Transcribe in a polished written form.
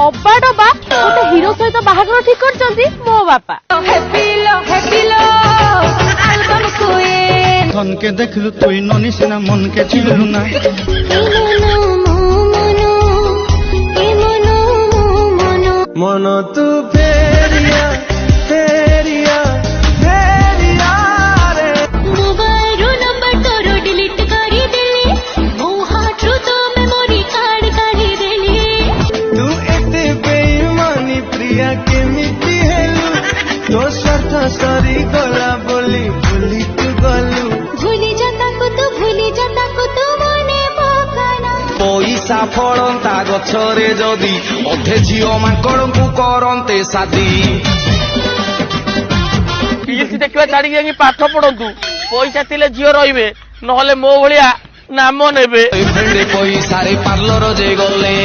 ଅବାଡବା ଗୋଟେ ହିରୋ ସହିତ ବାହାଘର ଠିକ କରିଛନ୍ତି ମୋ ବାପା। ধনকে দেখলু তুই ননি সিনা মনকে চিনলু না। মন তু ফেরিয়া ফেরিয়া ফেরিয়া রে মোবাইল নম্বর তোর ডিলিট করি দেলি মো হাটু তো মেমোরি কার্ড কাঢ়ি দেলি তু এতে বেইমানি প্রিয়া কেমিতি হেলু তো স্বার্থ সরি গলা বলি ভুলি তু গলু ভুলি যাতাকু তু মনে পকানা পইসা ফড়ন্তা গছরে যদি অধে ঝিও মাଙ୍କড়ଙ୍କୁ କରନ୍ତେ ସାଦି। ରିଲ୍ସ ଦେଖିବା ଛାଡିକି ଯାଇକି ପାଠ ପଢନ୍ତୁ। ପଇସା ଥିଲେ ଝିଅ ରହିବେ, ନହେଲେ ମୋ ଭଳିଆ ନାମ ନେବେ। ପଇସାରେ ପାର୍ଲର ଯେ ଗଲେ